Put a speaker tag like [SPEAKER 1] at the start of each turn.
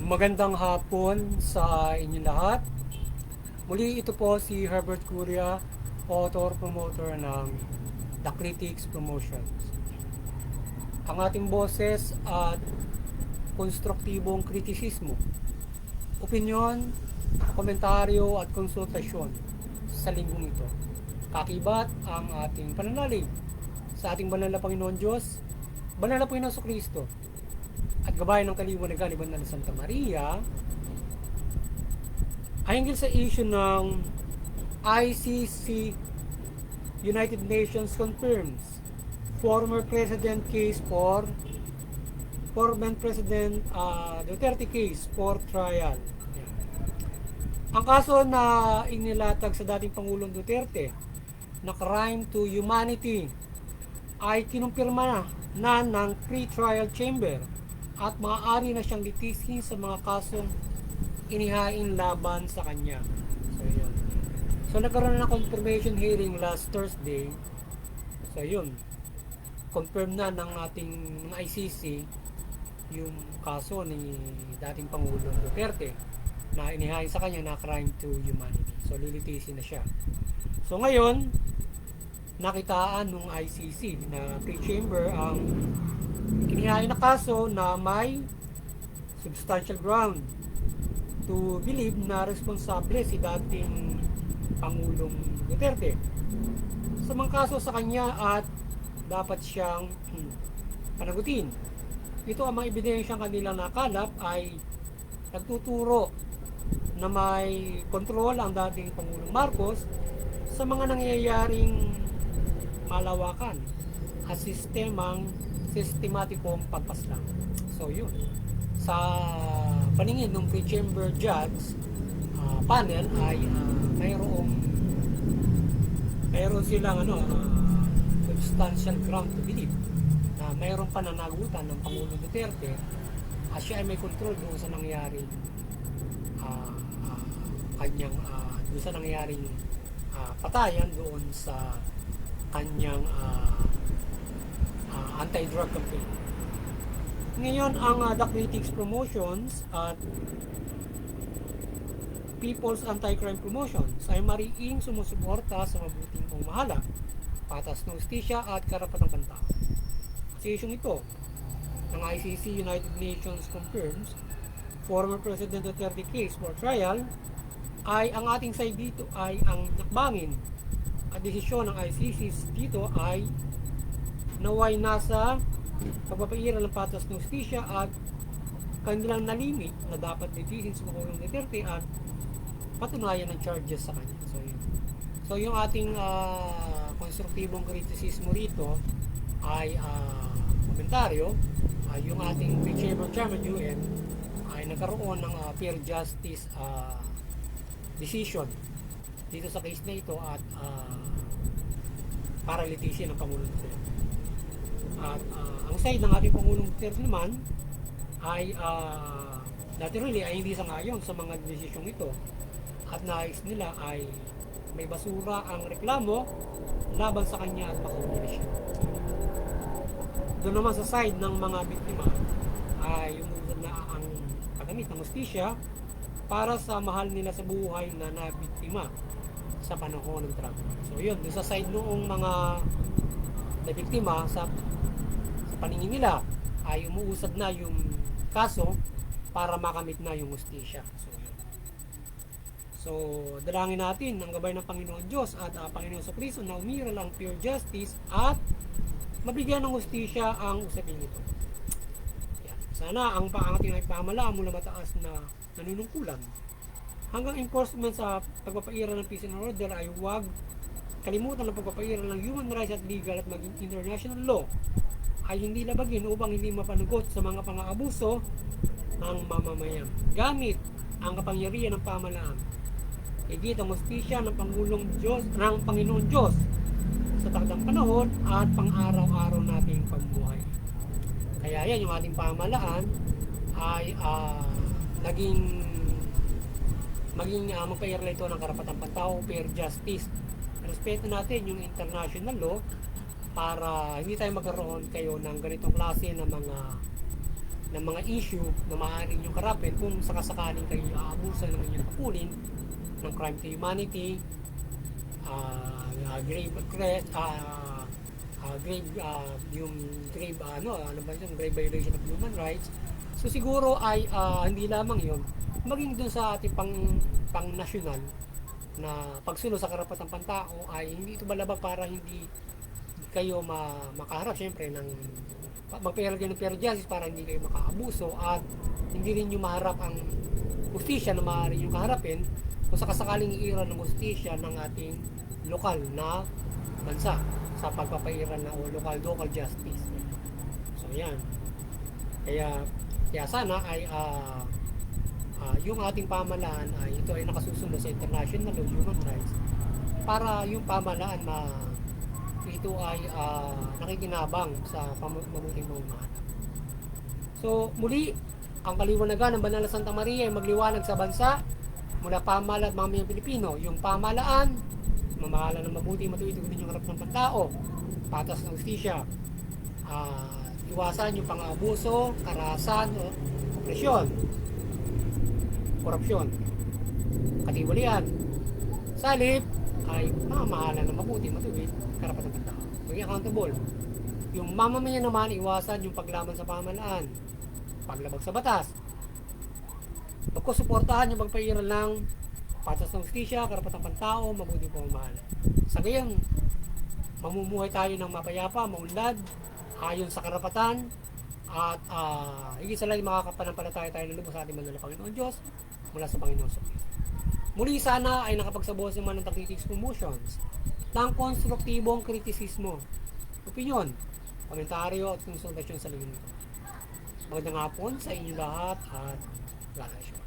[SPEAKER 1] Magandang hapon sa inyo lahat. Muli ito po si Herbert Curia, author-promoter ng The Critics Promotions. Ang ating boses at konstruktibong kritisismo, opinyon, komentaryo at konsultasyon sa linggong ito. Kakibat ang ating pananalig sa ating banal na Panginoon Diyos, banal na Panginoon Kristo, at gabayan ng kaliwanagan ni Banal na Santa Maria ay hinggil sa issue ng ICC. United Nations confirms former President case for former President Duterte case for trial. Yan. Ang kaso na inilatag sa dating Pangulong Duterte na crime to humanity ay kinumpirma na ng pre-trial chamber at maaari na siyang litisin sa mga kasong inihain laban sa kanya. So, yun. So, nagkaroon na ng confirmation hearing last Thursday. So, yun. Confirm na ng ating ICC yung kaso ni dating Pangulong Duterte na inihain sa kanya na crime to humanity. So, lilitisin na siya. So, ngayon, nakitaan ng ICC na pre-chamber ang inihain na kaso na may substantial ground to believe na responsable si dating Pangulong Duterte sa mga kaso sa kanya at dapat siyang panagutin. Ito ang mga ebidensyang kanilang nakalap ay nagtuturo na may kontrol ang dating Pangulong Marcos sa mga nangyayaring malawakan at sistematikong pagpaslang. So yun, sa paningin ng pre-chamber judge panel ay mayroon silang substantial ground to believe na mayroong pananagutan ng Pangulong Duterte at siya ay may control doon sa nangyaring doon sa nangyaring patayan doon sa kanyang anti-drug campaign. Ngayon, ang The Critics Promotions at People's Anti-Crime Promotions ay mariing sumusuporta sa mabuting pamamahala, patas na hustisya at karapatang pantao. Sa isyong ito, ng ICC United Nations confirms former President Duterte case for trial ay ang ating side dito ay ang nakbangin at desisyon ng ICC dito ay naway nasa pagpapairal ng patas ng hustisya at kanilang nalimit na dapat litisin sa Pangulong Duterte at patunayan ng charges sa kanya. So yung ating konstruktibong kritisismo rito ay komentaryo yung ating pre-chamber chairman UN ay nagkaroon ng fair justice decision dito sa case na ito at para litisin ng Pangulong Duterte. At ang side ng ating Pangulong Duterte naman ay naturally ay hindi sangayon sa mga desisyong ito at nais nila ay may basura ang reklamo laban sa kanya at makahuli siya. Doon naman sa side ng mga biktima ay umusad na ang paggamit ng hustisya para sa mahal nila sa buhay na nabiktima sa panahon ng drug. So yun, doon sa side noong mga nabiktima sa paningin nila ay umuusad na yung kaso para makamit na yung hustisya. So dalangin natin ang gabay ng Panginoon Diyos at Panginoon sa Kristo na umiral ang pure justice at mabigyan ng hustisya ang usapin ito. Yan. Sana ang ating pamahalaan mula mataas na nanunungkulan hanggang enforcement sa pagpapairal ng peace and order ay huwag kalimutan ng pagpapairal ng human rights at legal at maging international law ay hindi labagin upang hindi mapanugot sa mga pang-aabuso ng mamamayan. Gamit ang kapangyarihan ng pamahalaan, higit ang hustisya ng Panginoon Diyos sa takdang panahon at pang-araw-araw nating pamumuhay. Kaya yan, yung ating pamahalaan ay magpairal ito ng karapatang pantao, fair justice. Respeto natin yung international law para hindi tayo magkaroon kayo ng ganitong klase ng mga ng mga issue na maaari niyong harapin kung sakasakaling kayo aabusan ng inyong kapulin ng crime to humanity, grave threat, yung grave ano ba yun, grave violation of human rights. So siguro ay hindi lamang yun, maging dun sa ating pang national na pagsunod sa karapatang pantao ay hindi ito balabag para hindi kayo makaharap syempre ng magpahirap ng fair justice para hindi kayo makaabuso at hindi rin nyo maharap ang justisya na maaari nyo kaharapin kung sakasakaling iiran ng justisya ng ating lokal na bansa sa pagpapairan na o local justice. So yan. Kaya sana ay yung ating pamahalaan ay ito ay nakasusunod sa international law human rights para yung pamahalaan ito ay nakikinabang sa mabuting pamumuhay. So muli, ang kaliwanagan ng Banal na Santa Maria ay magliwanag sa bansa mula pamahalaan at mga mayang Pilipino. Yung pamahalaan, mamahala ng mabuti, matuwid din yung harap ng pantao, patas ng justisya, iwasan yung pang-abuso, karahasan, opresyon, korupsyon, katiwalian. Salip ay mamahala ng mabuti, matuwid, karapatan ng tao. Maging accountable. Yung mamamayan naman, iwasan yung paglaman sa pamahalaan, paglabag sa batas. Pagkusuportahan yung pagpairal ng patas ng justisya, karapatang pantao, mabuting pamamahala. Sa gayon, mamumuhay tayo ng mapayapa, maunlad, ayon sa karapatan, at higit sa lahat makakapanampalataya tayo ng lubos sa ating banal na Panginoon Diyos mula sa Panginoon sa Kristo. Muli sana ay nakapagsabuhos naman ng critics promotions ng konstruktibong kritisismo, opinyon, komentaryo at konsultasyon sa lingin nito. Magandang hapon sa inyo lahat at God bless you.